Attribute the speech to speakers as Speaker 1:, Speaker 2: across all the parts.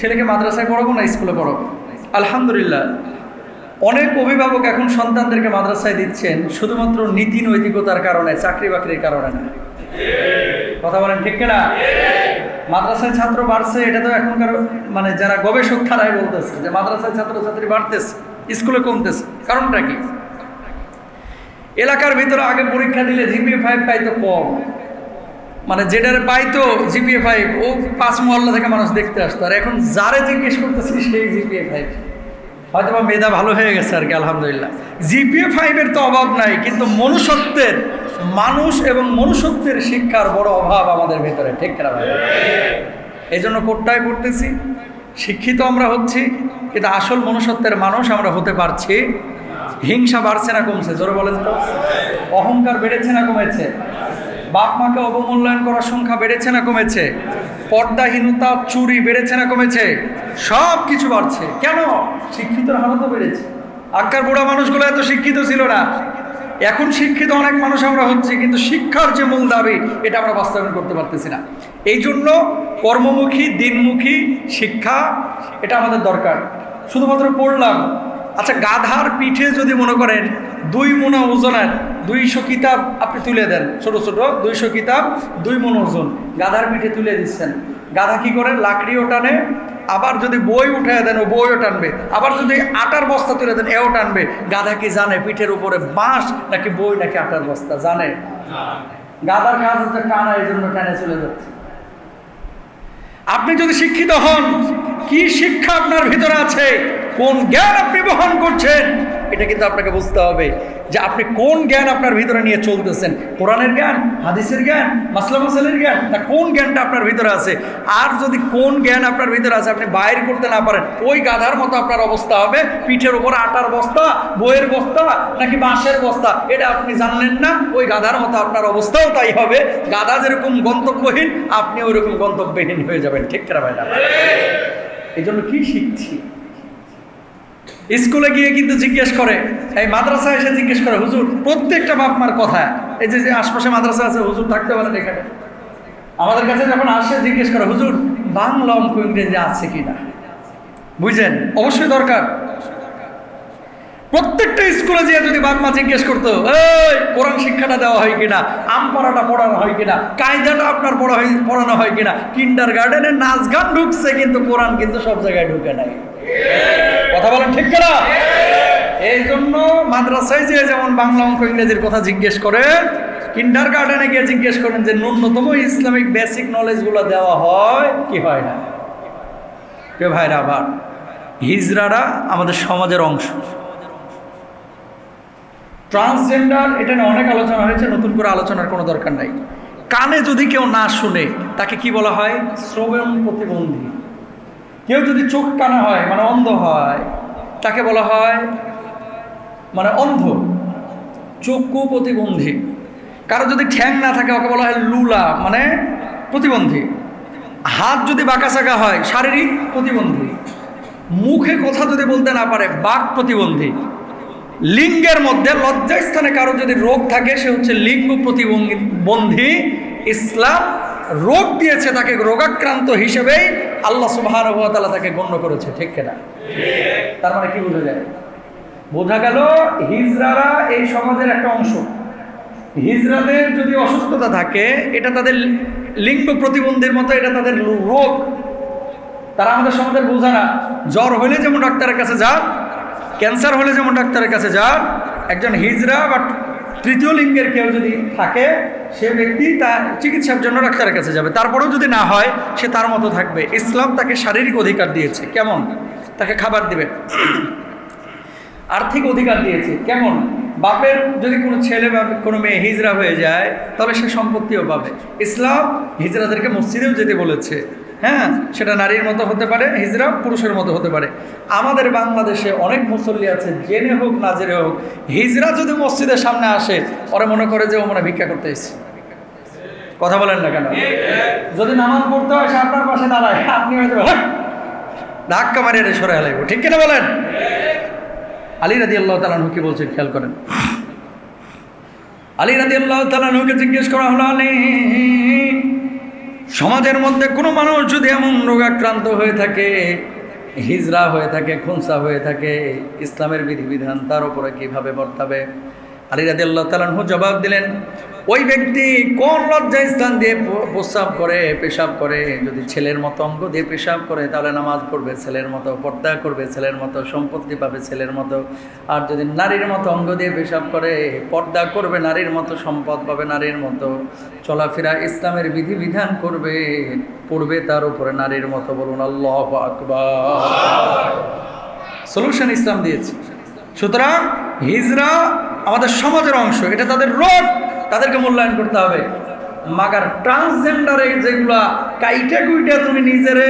Speaker 1: ছেলেকে মাদ্রাসায় পড়াবো না স্কুলে পড়াবো। আলহামদুলিল্লাহ, অনেক অভিভাবক এখন সন্তানদেরকে মাদ্রাসায় দিচ্ছেন শুধুমাত্র নীতি নৈতিকতার কারণে, চাকরি বাকরির কারণে না। কথা বলেন ঠিক কিনা? মাদ্রাসায় ছাত্র বাড়ছে, এটা তো এখনকার মানে যারা গবেষক তারাই বলতেছে যে মাদ্রাসায় ছাত্রছাত্রী বাড়তেছে, স্কুলে কমতেছে। কারণটা কি? এলাকার ভিতরে আগে পরীক্ষা দিলে জিপিএ 5 পাইতো কম, মানে যেটারে পাইতো জিপিএ 5 ও 5 মহল্লা থেকে মানুষ দেখতে আসতো, আর এখন যারে জিজ্ঞেস করতেছি সেই জিপিএ 5। হয়তো বা মেধা ভালো হয়ে গেছে আর কি, আলহামদুলিল্লাহ। জিপিএ 5-এর তো অভাব নাই, কিন্তু মনুষ্যত্বের, মানুষ এবং মনুষ্যত্বের শিক্ষার বড় অভাব আমাদের ভেতরে, ঠিক কিনা ভাই? এই জন্য কোটটায় পড়তেছি, শিক্ষিত আমরা হচ্ছি কিন্তু আসল মনুষ্যত্বের মানুষ আমরা হতে পারছি। হিংসা বাড়ছে না কমছে? জোরে বলেন তো। অহংকার বেড়েছে না কমেছে? বাপ মাকে অবমূল্যায়ন করার সংখ্যা বেড়েছে না কমেছে? পর্দাহীনতা, চুরি বেড়েছে না কমেছে? সব কিছু বাড়ছে। কেন? শিক্ষিতর হারও বেড়েছে। আগকার বুড়া মানুষগুলো এত শিক্ষিত ছিল না, এখন শিক্ষিত অনেক মানুষ আমরা হচ্ছি, কিন্তু শিক্ষার যে মূল দাবি এটা আমরা বাস্তবায়ন করতে পারতেছি না। এই জন্য কর্মমুখী, দিনমুখী শিক্ষা এটা আমাদের দরকার। শুধুমাত্র পড়লাম, আচ্ছা গাধার পিঠে যদি মনে করেন 2 মণ ওজনের 200 কিতাব আপনি তুলে দেন, ছোট ছোট 200 কিতাব 2 মণ ওজন গাধার পিঠে তুলে দিচ্ছেন, গাধা কি করে? লাকড়িও টানে, আবার যদি বই উঠে দেন ও বইও টানবে, আবার যদি আটার বস্তা তুলে দেন এও টানবে। গাধা কি জানে পিঠের উপরে বাঁশ নাকি বই নাকি আটার বস্তা? জানে? গাধার কাজ হচ্ছে টানা, এই জন্য টানে চলে যাচ্ছে। আপনি যদি শিক্ষিত হন, কি শিক্ষা আপনার ভিতরে আছে, কোন জ্ঞান আপনি বহন করছেন, এটা কিন্তু আপনাকে বুঝতে হবে যে আপনি কোন জ্ঞান আপনার ভিতরে নিয়ে চলতেছেন। কোরআনের জ্ঞান, হাদিসের জ্ঞান, মাসলা মাসাইলের জ্ঞান, না কোন জ্ঞানটা আপনার ভিতরে আছে? আর যদি কোন জ্ঞান আপনার ভিতরে আছে আপনি বাইর করতে না পারেন, ওই গাধার মতো আপনার অবস্থা হবে। পিঠের উপর আটার বস্তা, বইয়ের বস্তা নাকি বাঁশের বস্তা, এটা আপনি জানলেন না, ওই গাধার মতো আপনার অবস্থাও তাই হবে। গাধা যেরকম গন্তব্যহীন, আপনি ওইরকম গন্তব্যহীন হয়ে যাবেন, ঠিক কিনা ভাই? না, এই জন্য কি শিখছি? স্কুলে গিয়ে কিন্তু জিজ্ঞেস করে, এই মাদ্রাসায় এসে জিজ্ঞেস করে, হুজুর, প্রত্যেকটা বাপ মার কথা, এই যে আশপাশে মাদ্রাসা আছে, হুজুর থাকতে পারেন এখানে, আমাদের কাছে যখন আসে জিজ্ঞেস করে, হুজুর বাংলা অঙ্ক ইংরেজি আছে কিনা? বুঝলেন? অবশ্যই দরকার। প্রত্যেকটা স্কুলে যেয়ে যদি বাপ মা জিজ্ঞেস করতো, এই কোরআন শিক্ষাটা দেওয়া হয় কিনা, আমপাড়াটা পড়ানো হয় কিনা, কায়দাটা আপনার পড়ানো হয় কিনা। কিন্ডার গার্ডেনে নাচ গান ঢুকছে, কিন্তু কোরআন কিন্তু সব জায়গায় ঢুকে নাই। কথা বলেন ঠিক কিনা? এই জন্য মাদ্রাসায় যে যেমন বাংলা অঙ্ক ইংরেজির কথা জিজ্ঞেস করেন, কিন্ডার গার্ডেনে গিয়ে জিজ্ঞেস করেন যে ন্যূনতম ইসলামিক বেসিক নলেজগুলো দেওয়া হয় কি হয় না। কে ভাইরা, আবার হিজড়ারা আমাদের সমাজের অংশ। ট্রান্সজেন্ডার, এটা নিয়ে অনেক আলোচনা হয়েছে, নতুন করে আলোচনার কোনো দরকার নাই। কানে যদি কেউ না শুনে তাকে কি বলা হয়? শ্রবণ প্রতিবন্ধী। কেউ যদি চোখ কানা হয় মানে অন্ধ হয়, তাকে বলা হয় মানে অন্ধ, চক্ষু প্রতিবন্ধী। কারো যদি ঠ্যাং না থাকে ওকে বলা হয় লুলা, মানে প্রতিবন্ধী। হাত যদি বাঁকাচাকা হয় শারীরিক প্রতিবন্ধী। মুখে কথা যদি বলতে না পারে বাক প্রতিবন্ধী। লিঙ্গের মধ্যে লজ্জাস্থানে কারো যদি রোগ থাকে সে হচ্ছে লিঙ্গ প্রতিবন্ধী। ইসলাম রোগ দিয়েছে তাকে, রোগাক্রান্ত হিসেবেই আল্লাহ সুবহানাহু ওয়া তাআলা তাকে গণ্য করেছে, ঠিক কিনা? তার মানে কি বোঝা যায়? বোঝা গেল হিজড়ারা এই সমাজের একটা অংশ। হিজড়াদের যদি অসুস্থতা থাকে, এটা তাদের লিঙ্গ প্রতিবন্ধীর মতো, এটা তাদের রোগ। তারা আমাদের সমাজের বোঝা না। জ্বর হলে যেমন ডাক্তারের কাছে যান, ক্যান্সার হলে যেমন ডাক্তারের কাছে যান, একজন হিজড়া বা তৃতীয় লিঙ্গের কেউ যদি থাকে, সে ব্যক্তি তার চিকিৎসার জন্য ডাক্তারের কাছে যাবে। তারপরেও যদি না হয়, সে তার মতো থাকবে। ইসলাম তাকে শারীরিক অধিকার দিয়েছে। কেমন? তাকে খাবার দিবে, আর্থিক অধিকার দিয়েছে। কেমন? বাপের যদি কোনো ছেলে বা কোনো মেয়ে হিজড়া হয়ে যায় তাহলে সে সম্পত্তিও পাবে। ইসলাম হিজড়াদেরকে মসজিদেও যেতে বলেছে। হ্যাঁ, সেটা নারীর মতো হতে পারে, হিজড়া পুরুষের মতো হতে পারে। আমাদের বাংলাদেশে অনেক মুসল্লি আছে, জেনে হোক না জেনে হোক, হিজড়া যদি মসজিদের সামনে আসে ওরা মনে করে যে ও মনে ভিক্ষা করতে এসেছে। কথা বলেন না কেন? যদি নামাজ পড়তে হয় সে আপনার পাশে দাঁড়ায়, আপনি হয়তো ধাক্কা মারিয়ে সরে লাগবো, ঠিক কিনা বলেন? আলী রাদিয়াল্লাহু তাআলা আনহু কি বলছেন খেয়াল করেন। আলী রাদিয়াল্লাহু তাআলা আনহুকে জিজ্ঞেস করা হলো, আলী সমাজের মধ্যে কোনো মানুষ যদি এমন রোগাক্রান্ত হয়ে থাকে, হিজড়া হয়ে থাকে, খুনসা হয়ে থাকে, ইসলামের বিধিবিধান তার উপরে কিভাবে বর্তাবে? আলী রাদিয়াল্লাহু তাআলা আনহু জবাব দিলেন, ওই ব্যক্তি কোন লজ্জা স্থান দিয়ে প্রস্রাব করে, পেশাব করে? যদি ছেলের মতো অঙ্গ দিয়ে পেশাব করে তাহলে নামাজ পড়বে ছেলের মতো, পর্দা করবে ছেলের মতো, সম্পত্তি পাবে ছেলের মতো। আর যদি নারীর মতো অঙ্গ দিয়ে পেশাব করে, পর্দা করবে নারীর মতো, সম্পদ পাবে নারীর মতো, চলাফেরা ইসলামের বিধিবিধান করবে, পড়বে তার উপরে নারীর মতো। বলুন আল্লাহু আকবার। সলিউশন ইসলাম দিয়েছে। সুতরাং হিজরা আমাদের সমাজের অংশ, এটা তাদের রোগ, তাদেরকে মূল্যায়ন করতে হবে। মাগার ট্রান্সজেন্ডারে যেগুলা কাইটা কুইটা তুমি নিজেরে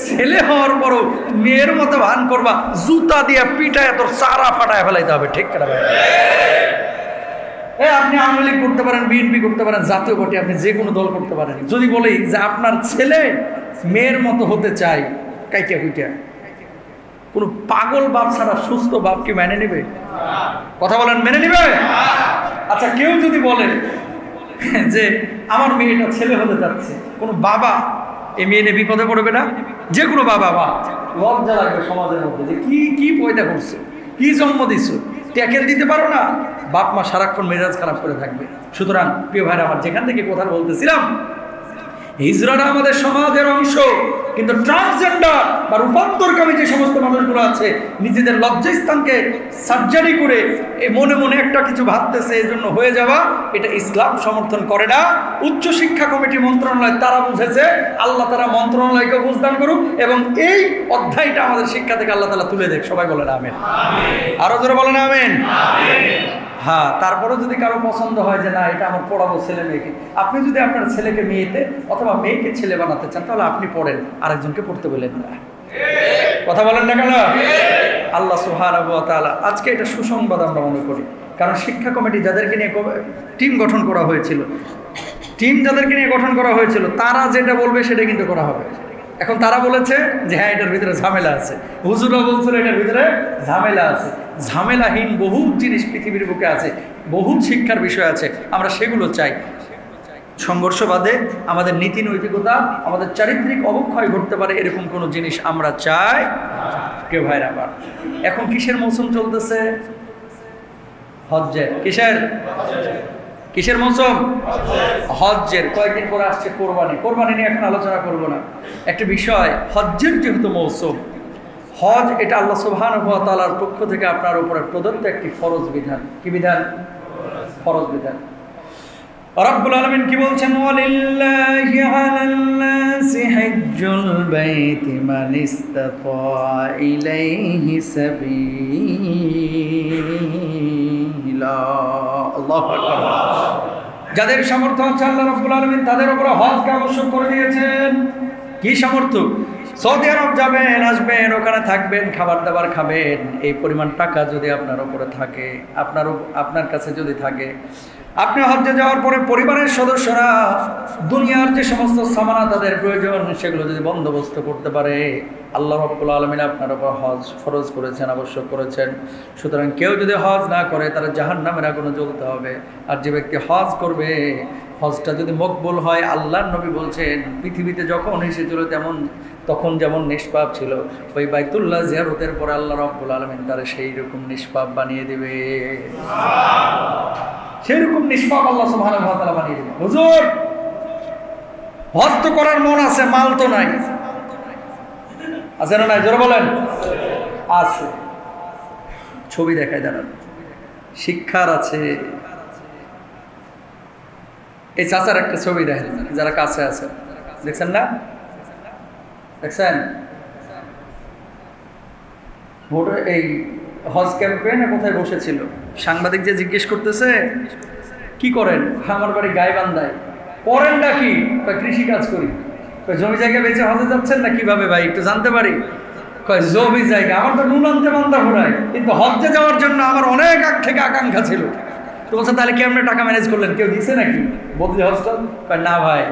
Speaker 1: ছেলে হওয়ার পরও মেয়ের মতো ভান করবা, জুতা দিয়া পিটায় তোর চারা ফাটায় ফেলাইতে হবে। ঠিক করে ভাই, আপনি আওয়ামী লীগ করতে পারেন, বিএনপি করতে পারেন, জাতীয় পার্টি, আপনি যে কোনো দল করতে পারেন। যদি বলি যে আপনার ছেলে মেয়ের মতো হতে চাই, কাইটা কুইটা, কোনো পাগল বাপ ছাড়া সুস্থ বাপ কি মেনে নেবে? কথা বলেন, মেনে নেবে? আচ্ছা, কেউ যদি বলে যে আমার মেয়েটা ছেলে হতে যাচ্ছে, কোনো বাবা এই মেয়ে নিয়ে বিপদে পড়বে না? যে কোনো বাবা বা লজ্জা লাগবে সমাজের মধ্যে যে কি পয়দা করছো, কি জন্ম দিছো, ট্যাকেল দিতে পারো না, বাপ মা সারাক্ষণ মেজাজ খারাপ করে থাকবে। সুতরাং প্রিয় ভাইরা আমার, যেখান থেকে কথা বলতেছিলাম, হিজরাটা আমাদের সমাজের অংশ, কিন্তু ট্রান্সজেন্ডার বা রূপান্তরকামী যে সমস্ত মানুষগুলো আছে, নিজেদের লজ্জাস্থানকে সার্জারি করে মনে মনে একটা কিছু ভাবতেছে, এই জন্য হয়ে যাওয়া, এটা ইসলাম সমর্থন করে না। উচ্চ শিক্ষা কমিটি মন্ত্রণালয় তারা বুঝেছে, আল্লাহ তারা মন্ত্রণালয়কে বুঝদান করুক, এবং এই অধ্যায়টা আমাদের শিক্ষা থেকে আল্লাহ তাআলা তুলে দেখ। সবাই বলেন আমিন। আরো জোরে বলেন আমিন। হ্যাঁ, তারপরেও যদি কারো পছন্দ হয় যে না এটা আমার পড়াবো ছেলে মেয়েকে, আপনি যদি আপনার ছেলেকে মেয়েতে অথবা মেয়েকে ছেলে বানাতে চান তাহলে আপনি পড়েন, আরেকজনকে পড়তে বলেন না। কথা বলেন না কেন? আল্লাহ সুবহানাহু ওয়া তাআলা আজকে এটা সুসংবাদ আমরা মনে করি, কারণ শিক্ষা কমিটি যাদেরকে নিয়ে টিম গঠন করা হয়েছিল, তারা যেটা বলবে সেটা কিন্তু করা হবে। এখন তারা বলেছে যে হ্যাঁ এটার ভিতরে ঝামেলা আছে, হুজুররা বলছিল এটার ভিতরে ঝামেলা আছে। ঝামেলাহীন বহুত জিনিস পৃথিবীর বুকে আছে, বহুত শিক্ষার বিষয় আছে, আমরা সেগুলো চাই। সংঘর্ষবাদে আমাদের নীতি নৈতিকতা, আমাদের চারিত্রিক অবক্ষয় ঘটতে পারে এরকম কোনো জিনিস আমরা চাই কেউ ভাইরা। আবার এখন কিসের মৌসুম চলতেছে? হজ্জের। কিসের মৌসুম? হজ্জের। কয়েকদিন পরে আসছে কোরবানি নিয়ে এখন আলোচনা করব না। একটা বিষয়, হজ্জের যেহেতু মৌসুম, হজ এটা আল্লাহ সুবহানাহু ওয়া তাআলার পক্ষ থেকে আপনার উপরে প্রদত্ত একটি ফরজ বিধান। কি বিধান? ফরজ বিধান। রব্বুল আলামিন কি বলছেন? ওয়ালিল্লাহি আলাল নাসি হজ্জুল বাইতি মান ইসতাতা ইলাইহি সাবিলা। আল্লাহু আকবার। যাদের সামর্থ্য আছে আল্লাহ রাব্বুল আলামিন তাদের উপরে হজকে আবশ্যক করে দিয়েছেন। কি সামর্থ্য? সৌদি আরব যাবেন, আসবেন, ওখানে থাকবেন, খাবার দাবার খাবেন, এই পরিমাণ টাকা যদি আপনার উপরে থাকে, আপনার কাছে যদি থাকে, আপনি হজ্জে যাওয়ার পরে পরিবারের সদস্যরা দুনিয়ার যে সমস্ত সামানা তাদের প্রয়োজন সেগুলো যদি বন্দোবস্ত করতে পারে, আল্লাহ রাব্বুল আলামিন আপনার উপর হজ ফরজ করেছেন, আবশ্যক করেছেন। সুতরাং কেউ যদি হজ না করে তারা জাহান্নামের আগুনে জ্বলতে হবে। আর যে ব্যক্তি হজ করবে, হজটা যদি মকবুল হয়, আল্লাহর নবী বলছেন পৃথিবীতে যখন এসেছিল তখন যেমন নিষ্পাপ ছিল, ওই বাইতুল্লাহ জিয়ারতের পর আল্লাহ রাব্বুল আলামিন তারা সেই রকম নিষ্পাপ বানিয়ে দেবে। সেই রকম নিষ্পাপ আল্লাহ সুবহানাহু ওয়া তাআলা বানিয়ে দেবে। হুজুর হজ তো করার মন আছে, মাল তো নাই। আছে না নাই? জোরে বলেন। আছে। ছবি দেখায় দাঁড়ান, শিক্ষার আছে। এই চাচার একটা ছবি দেখেন, যারা কাছে আছে, দেখছেন না? দেখছেন? এই হজ ক্যাম্পে না কোথায় বসেছিল, সাংবাদিক যে জিজ্ঞেস করতেছে কি করেন, আমার বাড়ি গাইবান্ধায়। করেনটা কি? কৃষি কাজ করি। জমি জায়গা বেঁচে হজে যাচ্ছেন না কিভাবে ভাই, একটু জানতে পারি? জমি জায়গা, আমার তো নুন আনতে বান্দা ঘোরায়, কিন্তু হজ্জে যাওয়ার জন্য আমার অনেক আগ থেকে আকাঙ্ক্ষা ছিল। তো বলছে তাহলে কেমনে টাকা ম্যানেজ করলেন, কেউ দিছে নাকি বদলি হজটা? না ভাই,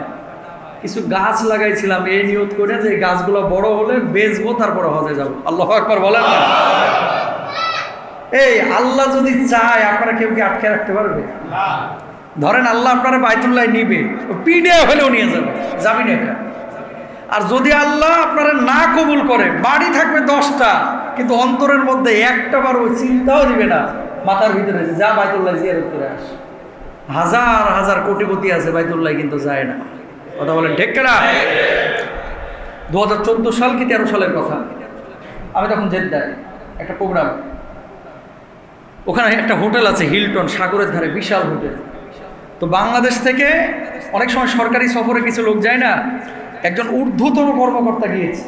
Speaker 1: কিছু গাছ লাগাইছিলাম এই নিয়ত করে যে গাছগুলো বড় হলে বেচবো, তারপরে হজে যাবো। আল্লাহু আকবার বলেন না? এই আল্লাহ যদি চায় আপনারা কেউ কি আটকে রাখতে পারবে? ধরেন আল্লাহ আপনারা বাইতুল্লাহ নিবে, পিডিএফ হলেও নিয়ে যাবে, জামিন একা। আর যদি আল্লাহ আপনারা না কবুল করে, বাড়ি থাকবে 10টা, কিন্তু অন্তরের মধ্যে একটা বার ওই চিন্তাও দিবে না মাথার ভিতরে যে যা বাইতুল্লাহ জিয়ারত করে আস। হাজার হাজার কোটিপতি আছে বাইতুল্লাহ, কিন্তু যায় না। কথা বলেন ঠিক কিনা? 2014 সাল কি 13 সালের কথা, আমি তখন জেদ্দায় একটা প্রোগ্রাম, ওখানে একটা হোটেল আছে হিলটন, সাগরের ধারে, বিশাল হোটেল। তো বাংলাদেশ থেকে অনেক সময় সরকারি সফরে কিছু লোক যায় না, একজন ঊর্ধ্বতন কর্মকর্তা গিয়েছে।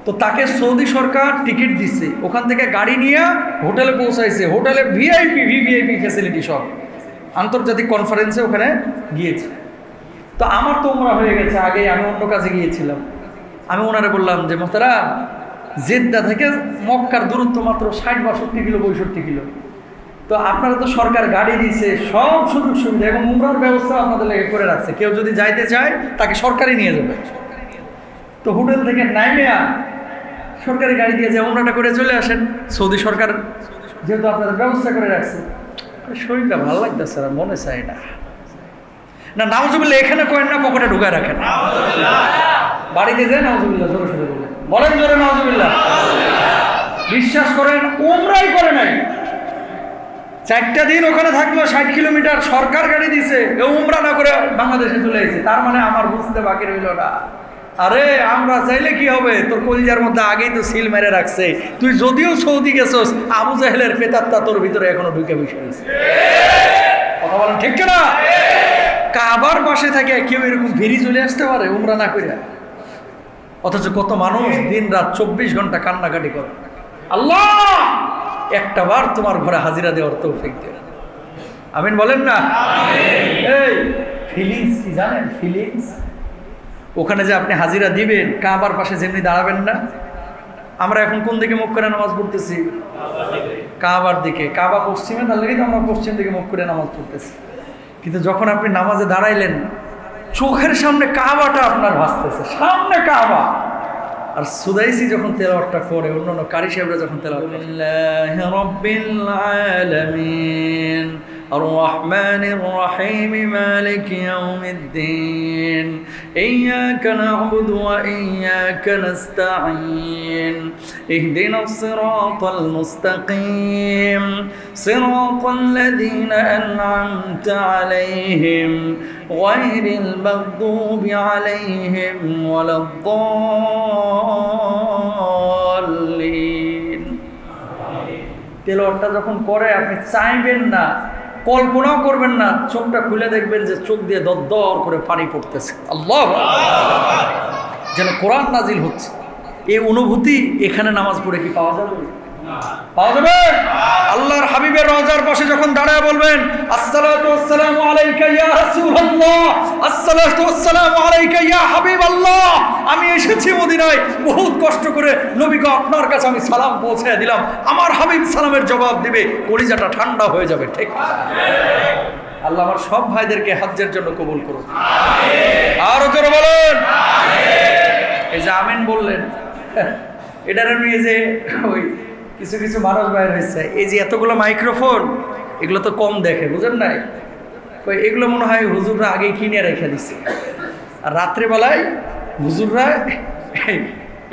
Speaker 1: তো তাকে সৌদি সরকার টিকিট দিচ্ছে, ওখান থেকে গাড়ি নিয়ে হোটেলে পৌঁছাইছে, হোটেলে ভিভিআইপি ফ্যাসিলিটি সব, আন্তর্জাতিক কনফারেন্সে ওখানে গিয়েছে। তো আমার তো উমরা হয়ে গেছে আগে, আমি অন্য কাজে গিয়েছিলাম। আমি ওনারে বললাম যে মোহতারাম, জেদ্দা থেকে মক্কার দূরত্ব মাত্র 60-62 কিলো, 65 কিলো। তো আপনারা তো সরকার গাড়ি দিয়েছে, সব সুযোগ সুবিধা এবং উমরার ব্যবস্থা আপনাদের লেগে করে রাখছে, কেউ যদি যাইতে চায় তাকে সরকারি নিয়ে যাবে। তো হোটেল থেকে নাইমিয়া সরকারি গাড়ি দিয়ে যে উমরাটা করে চলে আসেন, সৌদি সরকার যেহেতু আপনাদের ব্যবস্থা করে রাখছে। শরীরটা ভালো লাগতেছে না, মনে চাই না। না নাউজুবিল্লাহ এখানে করেন না, পকেটে ঢুকায় রাখেন। বাড়িতে যায় নাউজুবিল্লাহ জোরে সরে বলেন, বলেন জোরে নাউজুবিল্লাহ। বিশ্বাস করেন উমরাই করে নাই, 4টা দিন ওখানে থাকলো, 60 কিলোমিটার সরকার গাড়ি দিছে, উমরা না করে বাংলাদেশে চলে এসেছে। তার মানে আমার বুঝতে বাকি রইল না। আরে আমরা চাইলে কি হবে, তোর কলিজার মধ্যে আগেই তো সিল মেরে রাখছে। তুই যদিও সৌদি গেছস, আবু জাহেলের পেতাত্তা তোর ভিতরে এখনো ঢুকে বসে রয়েছে। কথা বলেন ঠিক না? কাবার পাশে থাকে কেউ এরকম ফিরি চলে আসতে পারে উমরা না করে? অথচ কত মানুষ দিন রাত 24 ঘন্টা কান্নাকাটি করে, আল্লাহ একটা বার তোমার ঘরে হাজিরা দেওয়ার তৌফিক দে। আমিন বলেন না? এই ফিলিংস কি জানেন? ফিলিংস ওখানে যে আপনি হাজিরা দিবেন, কাবার পাশে যেমনি দাঁড়াবেন না। আমরা এখন কোন দিকে মুখ করে নামাজ পড়তেছি? কাবার দিকে। কাবা পশ্চিমে, তার লেগে তো আমরা পশ্চিম দিকে মুখ করে নামাজ পড়তেছি। কিন্তু যখন আপনি নামাজে দাঁড়াইলেন, চোখের সামনে কাবাটা আপনার ভাসতেছে, সামনে কাবা। আর সুদাইসি যখন তেলাওয়াতটা করে, অন্যান্য কারি সাহেবরা যখন তেলাওয়াত করে, আল্লাহু রাব্বিল আলামিন الرحمن الرحيم مالك يوم الدين إياك نعبد وإياك نستعين اهدنا الصراط المستقيم صراط الذين أنعمت عليهم غير المغضوب عليهم ولا الضالين। তেলাওয়াতটা যখন করে আপনি চাইবেন না, কল্পনাও করবেন না, চোখটা খুলে দেখবেন যে চোখ দিয়ে দরদর করে পানি পড়তেছে। আল্লাহ, যেন কোরআন নাজিল হচ্ছে। এই অনুভূতি এখানে নামাজ পড়ে কি পাওয়া যাবে? পাওয়া যাবে? আল্লাহর হাবিবের রওজার পাশে যখন দাঁড়ায় বলবেন, আসসালাতু ওয়াসসালামু আলাইকা ইয়া রাসূলুল্লাহ, আসসালাতু ওয়াসসালামু আলাইকা ইয়া হাবিবাল্লাহ, আমি এসেছি মদিনায় বহুত কষ্ট করে, নবী গো আপনার কাছে আমি সালাম পৌঁছে দিলাম, আমার হাবিব সালামের জবাব দিবে, কলিজাটা ঠান্ডা হয়ে যাবে। ঠিক? আল্লাহ আমার সব ভাইদেরকে হজ্জের জন্য কবুল করুন, আমিন। আরো জোরে বলেন আমিন। এই যে আমিন বললেন, এটার নিয়ে যে ওই কিছু কিছু মানুষ বাইর হয়েছে, এই যে এতগুলো মাইক্রোফোন, এগুলো তো কম দেখে, বুঝেন নাই? এগুলো মনে হয় হুজুররা আগেই কিনে রেখে দিচ্ছে। আর রাত্রেবেলায় হুজুররা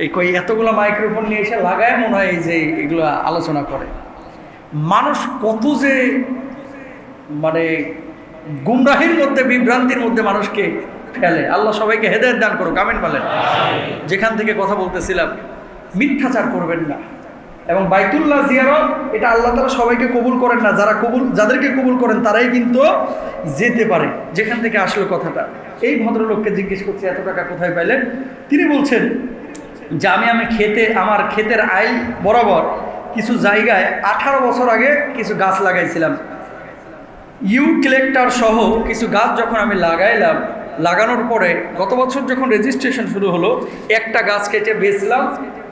Speaker 1: এই এতগুলো মাইক্রোফোন নিয়ে এসে লাগায় মনে হয় এই যে এগুলো আলোচনা করে। মানুষ কত যে মানে গুমরাহির মধ্যে, বিভ্রান্তির মধ্যে মানুষকে ফেলে। আল্লাহ সবাইকে হেদায়েত দান করুক, আমিন বলেন। যেখান থেকে কথা বলতেছিলাম, মিথ্যাচার করবেন না। এবং বাইতুল্লাহ জিয়ারত, এটা আল্লাহ তাআলা সবাইকে কবুল করেন না, যাদেরকে কবুল করেন তারাই কিন্তু যেতে পারে। যেখান থেকে আসলো কথাটা, এই ভদ্রলোককে জিজ্ঞেস করছে এত টাকা কোথায় পাইলেন? তিনি বলছেন যে আমার ক্ষেতের আইল বরাবর কিছু জায়গায় 18 বছর আগে কিছু গাছ লাগাইছিলাম। কালেক্টর সহ কিছু গাছ যখন আমি লাগাইলাম, লাগানোর পরে গত বছর যখন রেজিস্ট্রেশন শুরু হলো, একটা গাছ কেটে বেচলাম,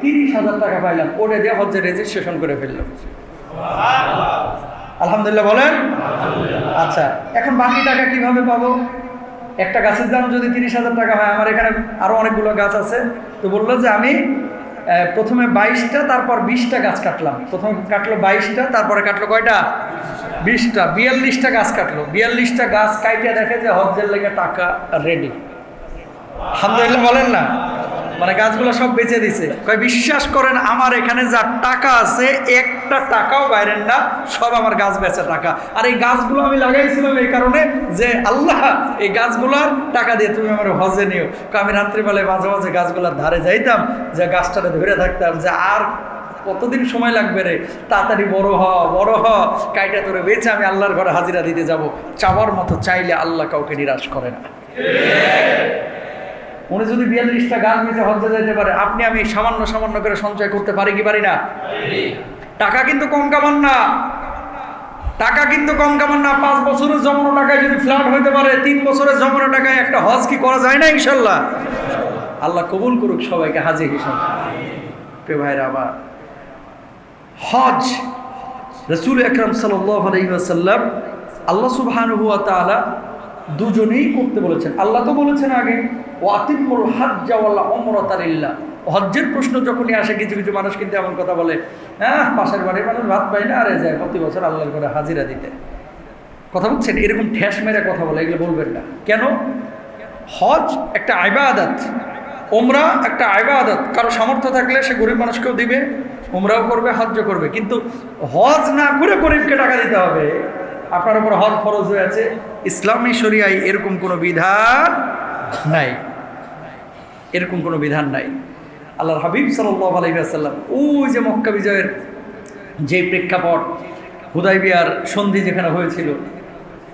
Speaker 1: 30,000 টাকা পাইলাম। ওটা দিয়ে হজ্জের রেজিস্ট্রেশন করে ফেললাম। আলহামদুলিল্লাহ বলেন। আচ্ছা, এখন বাকি টাকা কিভাবে পাবো? একটা গাছের দাম যদি 30,000 টাকা হয়, আমার এখানে আরো অনেকগুলো গাছ আছে। তো বললো যে আমি প্রথমে 22টা, তারপর 20টা গাছ কাটলাম। প্রথমে কাটলো 22টা, তারপরে কাটলো কয়টা? 20টা 42টা গাছ কাটলো, 42টা গাছ কাটিয়ে দেখে যে হজ্জের লেগে টাকা রেডি। আলহামদুলিল্লাহ বলেন না? মানে গাছগুলো সব বেচে দিছে। কয় বিশ্বাস করেন আমার এখানে যা টাকা আছে একটা টাকাও বাইরের না, সব আমার গাছ বেচা টাকা। আর এই গাছগুলো আমি লাগাইছিলাম এই কারণে যে আল্লাহ এই গাছগুলোর টাকা দিয়ে তুমি আমার হজে নিও। আমি রাত্রিবেলায় মাঝে মাঝে গাছগুলোর ধারে যাইতাম, যে গাছটাতে ধরে থাকতাম যে আর কতদিন সময় লাগবে রে, তাড়াতাড়ি বড় হ কাইটা তোরে বেচে আমি আল্লাহর ঘরে হাজিরা দিতে যাব। চাওয়ার মতো চাইলে আল্লাহ কাউকে নিরাশ করে না। উনি যদি 42টা গাছ বেচে হজ্জে যেতে পারে, আপনি আমি সামান্য সামান্য করে সঞ্চয় করতে পারি কি পারি না? টাকা কিন্তু কম কামান না, টাকা কিন্তু কম কামান না। 5 বছরের জমানো টাকায় যদি ফ্ল্যাট হইতে পারে, 3 বছরের জমানো টাকায় একটা হজ কি করা যায় না? ইনশাল্লাহ। আল্লাহ কবুল করুক সবাইকে হাজী হিসাবে। প্রিয় ভাইরা আমার, হজ রাসূল আকরাম সাল্লাল্লাহু আলাইহি ওয়াসাল্লাম আল্লাহ সুবহানাহু ওয়া তাআলা দুজনেই করতে বলেছেন। আল্লাহ তো বলেছেন আগে ওয়াতিমুল হাজ্জা ওয়াল উমরাতা লিল্লাহ। হজ্জের প্রশ্ন যখনই আসে কিছু কিছু মানুষ কিন্তু এমন কথা বলে, হ্যাঁ পাশের বাড়ির মানুষ ভাত পায় না, আরে যায় প্রতি বছর আল্লাহর ঘরে হাজিরা দিতে। কথা বলছেন, এরকম ঠেস মেরে কথা বলে, এগুলো বলবেন না। কেন? হজ একটা ইবাদত, উমরা একটা ইবাদত। কারো সামর্থ্য থাকলে সে গরিব মানুষকেও দিবে, উমরাও করবে, হজ্জও করবে। কিন্তু হজ না করে গরিবকে টাকা দিতে হবে, আপনার উপর হজ ফরজ হয়ে আছে। ইসলামী শরিয়ায় এরকম কোনো বিধান নাই, এরকম কোনো বিধান নাই। আল্লাহর হাবিব সাল্লাল্লাহু আলাইহি ওয়াসাল্লাম ওই যে মক্কা বিজয়ের যে প্রেক্ষাপট, হুদাইবিয়ার সন্ধি যেখানে হয়েছিল,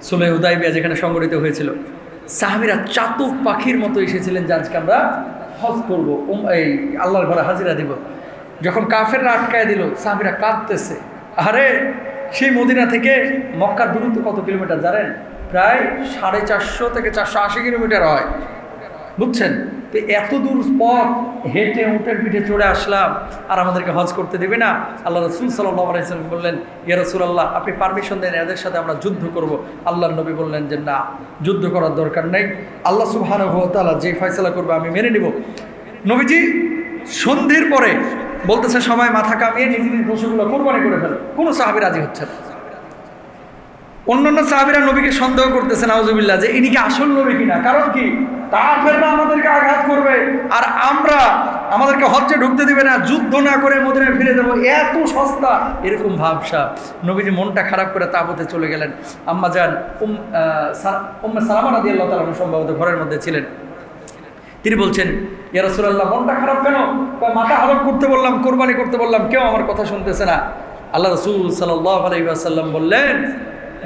Speaker 1: সুলহ হুদাইবিয়া যেখানে সংগঠিত হয়েছিল, সাহাবীরা চাতক পাখির মতো এসেছিলেন যে আজকে আমরা হজ করবো, এই আল্লাহর ঘরে হাজিরা দিব। যখন কাফেররা আটকায় দিল, সাহাবীরা কাঁদতেছে। আরে সেই মদিনা থেকে মক্কার দূরত্ব কত কিলোমিটার জানেন? প্রায় 450 থেকে 480 কিলোমিটার হয়, বুঝছেন? তো এত দূর পথ হেঁটে উটের পিঠে চড়ে আসলাম, আর আমাদেরকে হজ করতে দেবে না? আল্লাহ রাসূল সাল্লাল্লাহু আলাইহি ওয়াসাল্লাম বললেন, ইয়া রাসূলুল্লাহ আপনি পারমিশন দেন, এদের সাথে আমরা যুদ্ধ করব। আল্লাহর নবী বললেন যে না, যুদ্ধ করার দরকার নেই, আল্লাহ সুবহানাহু ওয়া তাআলা যে ফয়সালা করবে আমি মেনে নিব। নবীজি সন্ধির পরে বলতেছে সবাই মাথা কামিয়ে নিজ নিজ পশুগুলো কোরবানি করে ফেলে। কোনো সাহাবী রাজি হচ্ছে না। অন্যান্য সাহাবীরা নবীকে সন্দেহ করতেছে নাউজুবিল্লাহ যে ইনি কি আসল নবী কিনা। কারণ কি? কাফেররা আমাদেরকে আঘাত করবে আর আমরা আমাদেরকে হজ্জে ঢুকতে দিবে না, যুদ্ধ না করে মদিনায় ফিরে যাবো, এত সস্তা, এরকম ভাবসা। নবীজি মনটা খারাপ করে তাবুতে চলে গেলেন। আম্মা জান উম্মে সালামা রাদিয়াল্লাহু তাআলা সম্ভবত ঘরের মধ্যে ছিলেন। তিনি বলছেন, ইয়া রাসূলুল্লাহ মনটা খারাপ কেন? মাথা হলক করতে বললাম, কোরবানি করতে বললাম, কেউ আমার কথা শুনতেছে না। আল্লাহ রাসূল সাল্লাল্লাহু আলাইহি ওয়াসাল্লাম বললেন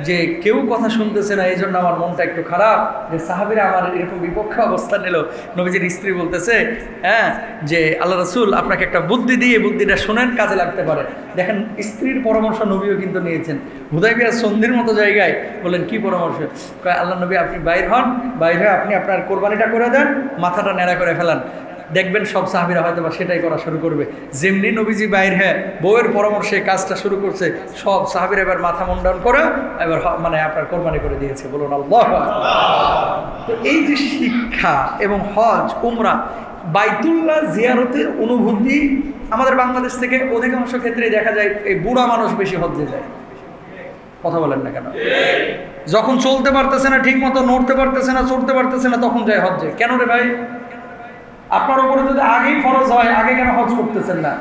Speaker 1: যে কেউ কথা শুনতেছে না, এই জন্য আমার মনটা একটু খারাপ যে সাহাবীরা আমার এরকম বিপক্ষে অবস্থান নিল। নবীজির স্ত্রী বলতেছে, হ্যাঁ, যে আল্লাহ রাসূল আপনাকে একটা বুদ্ধি দিয়ে বুদ্ধিটা শোনেন, কাজে লাগতে পারে। দেখেন স্ত্রীর পরামর্শ নবীও কিন্তু নিয়েছেন। হুদাইবিয়া সন্ধির মতো জায়গায় বললেন কি পরামর্শ? আল্লাহ নবী আপনি বাইর হন, বাইর হয়ে আপনি আপনার কোরবানিটা করে দেন, মাথাটা নেড়া করে ফেলান, দেখবেন সব সাহাবীরা হয়তো বা সেটাই করা শুরু করবে। যেমনি নবীজি বাইর হ্যাঁ বউয়ের পরামর্শে কাজটা শুরু করছে, সব সাহাবীরা এবার মাথা মুন্ডন করে এবার মানে আপনার কোরবানি করে দিয়েছে। বলুন আল্লাহু আকবার। তো এই যে শিক্ষা এবং হজ উমরা বাইতুল্লাহ জিয়ারতের অনুভূতি আমাদের বাংলাদেশ থেকে অধিকাংশ ক্ষেত্রে দেখা যায় এই বুড়া মানুষ বেশি হজ্জে যায়। কথা বলেন না কেন? যখন চলতে পারতেছে না, ঠিক মতো নড়তে পারতেছে না, চড়তে পারতেছে না, তখন যায় হজ্জে। কেন রে ভাই? আপনার উপরে যদি আগেই ফরজ হয়, আগে কেন হজ করতেছেন না?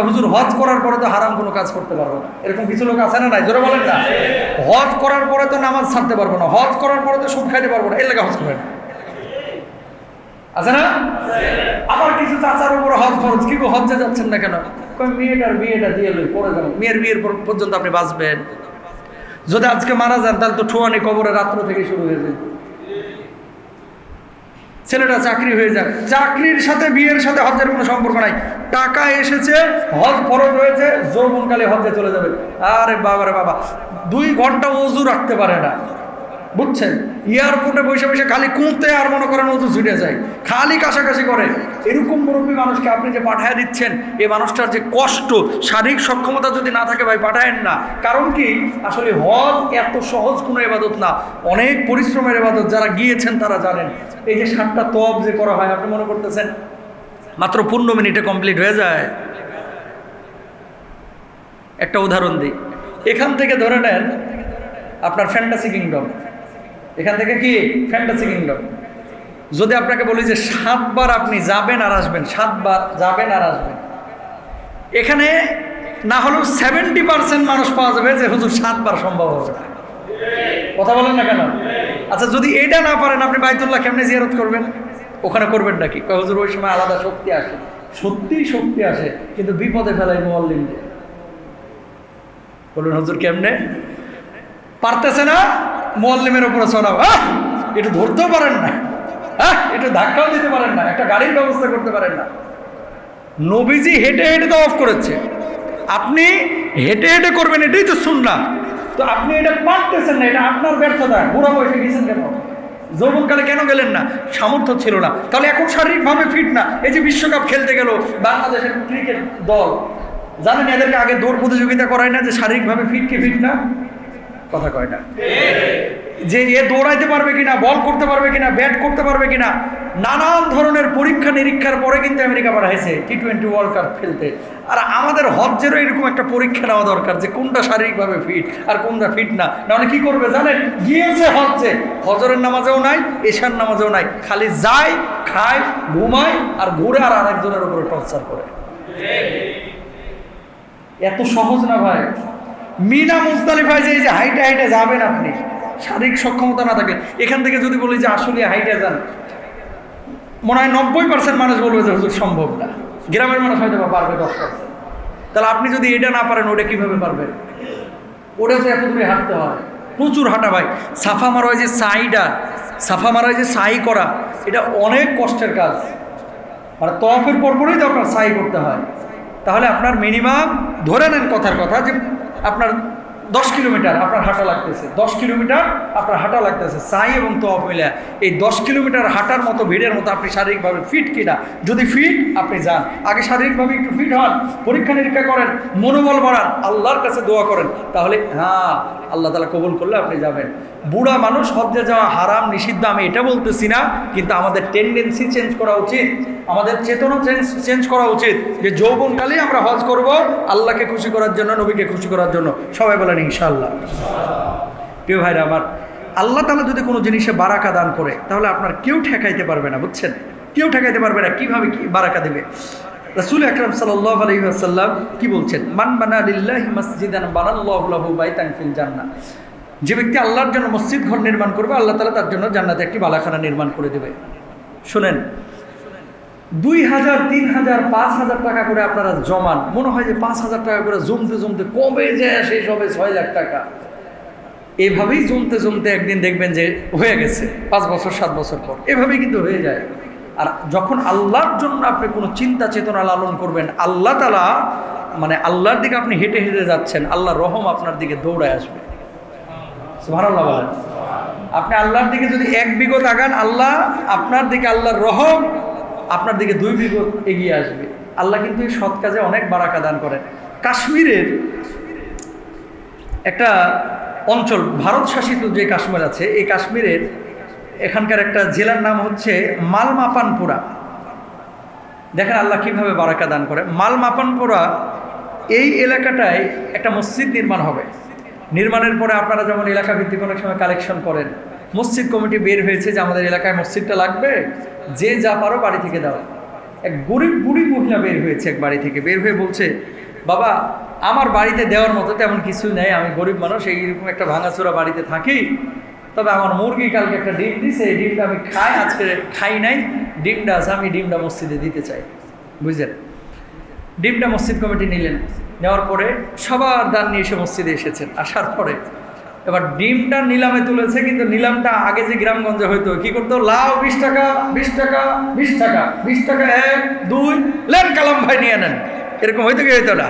Speaker 1: হুজুর হজ করার পরে তো হারাম কোনো কাজ করতে পারবো না, এরকম কিছু লোক আছে না নাই? জোরে বলেন না। হজ করার পরে তো নামাজ ছাড়তে পারবো না, হজ করার পরে তো সুদ খাইতে পারবো না, এর লাগে হজ করেন আছে না? আবার কিছু চাচার উপরে হজ ফরজ, কি গো হজ্জে যাচ্ছেন না কেন? মেয়েটার বিয়েটা দিয়ে লই, পরে যাবেন, মেয়ের বিয়ের পর্যন্ত আপনি বাঁচবেন। যদি আজকে মারা যান তাহলে তো ঠোয়ানি কবরে রাত্র থেকে শুরু হয়ে যায়। ছেলেটা চাকরি হয়ে যায়, চাকরির সাথে বিয়ের সাথে হজ্জের কোনো সম্পর্ক নাই। টাকা এসেছে, হজ ফরজ হয়েছে, যৌবনকালে হজ্জে চলে যাবে। আরে বাবারে বাবা, 2 ঘন্টা ওযু রাখতে পারে না, বুঝছেন? এয়ারপোর্টে বসে বসে খালি কুঁতে আর মনে করেন ওযু ছুটে যায়, খালি কাশাকাশি করে। এরকম মুরব্বী মানুষকে আপনি যে পাঠায় দিচ্ছেন, এই মানুষটার যে কষ্ট, শারীরিক সক্ষমতা যদি না থাকে ভাই পাঠায়েন না। কারণ কি? আসলে হজ এত সহজ কোনো ইবাদত না, অনেক পরিশ্রমের ইবাদত। যারা গিয়েছেন তারা জানেন। এই যে 7টা তওয়াব যে করা হয়, আপনি মনে করতেছেন মাত্র 15 মিনিটে কমপ্লিট হয়ে যায়? একটা উদাহরণ দিই। এখান থেকে ধরে নেন আপনার ফ্যান্টাসি কিংডম। এখান থেকে কি ফ্যান্টাসি কিংডম। যদি আপনাকে বলি যে 7 বার আপনি যাবেন আর আসবেন, 7 বার যাবেন আর আসবেন, এখানে না হলেও 70% মানুষ পাওয়া যাবে যে হুজুর 7 বার সম্ভব হবে না। কথা বলেন না কেন? আচ্ছা, যদি এটা না পারেন আপনি বাইতুল্লাহ কেমনে জিয়ারত করবেন? ওখানে করবেন নাকি? হুজুর ওই সময় আলাদা শক্তি আসে। সত্যিই শক্তি আসে, কিন্তু বিপদে ফেলাই মুআল্লিমদের। বলুন হুজুর কেমনে পারতেছে না মুআল্লিমের উপরে চড়াও, একটু ধরতেও পারেন না, একটু ধাক্কাও দিতে পারেন না, একটা গাড়ির ব্যবস্থা করতে পারেন না। নবীজি হেঁটে হেঁটে তো অফ করেছে, আপনি হেঁটে হেঁটে করবেন, এটাই তো সুন্নাহ। তো আপনি এটা পারতেছেন না, এটা আপনার ব্যর্থতা। বুড়া বয়সে গেছেন কেন? যৌবনকালে কেন গেলেন না? সামর্থ্য ছিল না। তাহলে এখন শারীরিকভাবে ফিট না। এই যে বিশ্বকাপ খেলতে গেল বাংলাদেশের ক্রিকেট দল, জানেন এদেরকে আগে দৌড় প্রতিযোগিতা করায় না যে শারীরিকভাবে ফিট কি ফিট না? কথা কয় না যে এ দৌড়াইতে পারবে কিনা, বল করতে পারবে কিনা, ব্যাট করতে পারবে কিনা, নানান ধরনের পরীক্ষা নিরীক্ষার পরে কিন্তু আমেরিকা পাঠাইছে T20 ওয়ার্ল্ড কাপ খেলতে। আর আমাদের হজ্জেরও এরকম একটা পরীক্ষা নেওয়া দরকার যে কোনটা শারীরিকভাবে ফিট আর কোনটা ফিট না। নাহলে কি করবে জানেন? গিয়েছে হজ্জে, হজরের নামাজেও নাই, এশার নামাজেও নাই, খালি যায়, খায়, ঘুমায় আর ঘুরে আর আরেকজনের উপরে টর্চার করে। এত সহজ না ভাই। মিনা মুজদালিফায় যে এই যে হাইটে হাইটে যাবেন আপনি, শারীরিক সক্ষমতা না থাকে, এখান থেকে যদি বলি যে আসলে হাইটে যান, মনে হয় 90% মানুষ বলবে যে হুজুর সম্ভব না। গ্রামের মানুষ হয়তো পারবে 10%। তাহলে আপনি যদি এটা না পারেন ওটা কিভাবে পারবেন? ওটা তো এত দূরে হাঁটতে হয়, প্রচুর হাঁটা ভাই। সাফা মারা যে সাইটা, সাফা মারা যে সাই করা, এটা অনেক কষ্টের কাজ। মানে তওয়াফের পরপরই তো আপনার সাই করতে হয়। তাহলে আপনার মিনিমাম ধরে নেন কথার কথা যে আপনার 10 কিলোমিটার আপনার হাঁটা লাগতেছে, 10 কিলোমিটার আপনার হাঁটা লাগতেছে, সাই এবং তওয়াফ মিলে। এই 10 কিলোমিটার হাঁটার মতো ভিড়ের মতো আপনি শারীরিকভাবে ফিট কিনা? যদি ফিট, আপনি যান, আগে শারীরিকভাবে একটু ফিট হন, পরীক্ষা নিরীক্ষা করেন, মনোবল বাড়ান, আল্লাহর কাছে দোয়া করেন, তাহলে হ্যাঁ আল্লাহ তাআলা কবুল করলে আপনি যাবেন। বুড়া মানুষ হজ্জে যাওয়া হারাম নিষিদ্ধ আমি এটা বলতেছি না, কিন্তু আমাদের টেন্ডেন্সি চেঞ্জ করা উচিত, আমাদের চেতনা চেঞ্জ করা উচিত যে যৌবনকালেই আমরা হজ করব আল্লাহকে খুশি করার জন্য, নবীকে খুশি করার জন্য। সবাই বলেন ইনশাআল্লাহ। প্রিয় ভাইরা আমার, আল্লাহ তাআলা যদি কোনো জিনিসে বারাকা দান করে তাহলে আপনার কেউ ঠেকাইতে পারবে না, বুঝছেন? কেউ ঠেকাইতে পারবে না। কিভাবে কি বারাকা দেবে? রাসূল আকরাম সাল্লাল্লাহু আলাইহি ওয়াসাল্লাম কি বলছেন? মান বানা লিল্লাহি মাসজিদান বানাল্লাহু লাহু বাইতান ফিল জান্নাহ। যে ব্যক্তি আল্লাহর জন্য মসজিদ ঘর নির্মাণ করবে, আল্লাহ তাআলা তার জন্য জান্নাতে একটি বালাখানা নির্মাণ করে দেবে। শুনেন, 2000, 3000, 5000 টাকা করে আপনারা জমান, মনে হয় যে 5000 টাকা করে জমতে জমতে কবে যে শেষ হবে 6 লাখ টাকা। এভাবেই জমতে জমতে একদিন দেখবেন যে হয়ে গেছে 5 বছর 7 বছর পর, এভাবেই কিন্তু হয়ে যায়। আর যখন আল্লাহর জন্য আপনি কোনো চিন্তা চেতনা লালন করবেন, আল্লাহ তাআলা মানে আল্লাহর দিকে আপনি হেঁটে হেঁটে যাচ্ছেন, আল্লাহর রহম আপনার দিকে দৌড়ায় আসবে। সুবহানাল্লাহ বলেন। আপনি আল্লাহর দিকে যদি 1 বিঘত আগান, আল্লাহ আপনার দিকে, আল্লাহর রহম আপনার দিকে 2 বিঘত এগিয়ে আসবে। আল্লাহ কিন্তু এই সৎ কাজে অনেক বারাকা দান করেন। কাশ্মীরের একটা অঞ্চল, ভারত শাসিত যে কাশ্মীর আছে, এই কাশ্মীরের এখানকার একটা জেলার নাম হচ্ছে মালমাপানপুরা। দেখেন আল্লাহ কিভাবে বারাকা দান করে। মালমাপানপুরা এই এলাকাটায় একটা মসজিদ নির্মাণ হবে। নির্মাণের পরে আপনারা যেমন এলাকা ভিত্তিক অনেক সময় কালেকশন করেন, মসজিদ কমিটি বের হয়েছে যে আমাদের এলাকায় মসজিদটা লাগবে, যে যা পারো বাড়ি থেকে দাও। এক গরিব বুড়ি মহিলা বের হয়েছে, এক বাড়ি থেকে বের হয়ে বলছে, বাবা আমার বাড়িতে দেওয়ার মতো তেমন কিছু নেই, আমি গরিব মানুষ, এইরকম একটা ভাঙাচোরা বাড়িতে থাকি, তবে আমার মুরগি কালকে একটা ডিম দিছে, এই ডিমটা আমি খাই, আজকে খাই নাই, ডিমটা আছে, আমি ডিমটা মসজিদে দিতে চাই। বুঝলেন? ডিমটা মসজিদ কমিটি নিলেন, নেওয়ার পরে সবার দান নিয়ে এসে মসজিদে এসেছেন। আসার পরে এবার ডিমটা নিলামে তুলেছে, কিন্তু নিলামটা আগে যে গ্রামগঞ্জে হয়তো কি করতো, লাউ 20 টাকা, 20 টাকা, 20 টাকা, 20 টাকা 1 2 লেন কালাম ভাই নিয়ে নেন, এরকম হয়তো কি হইতো না।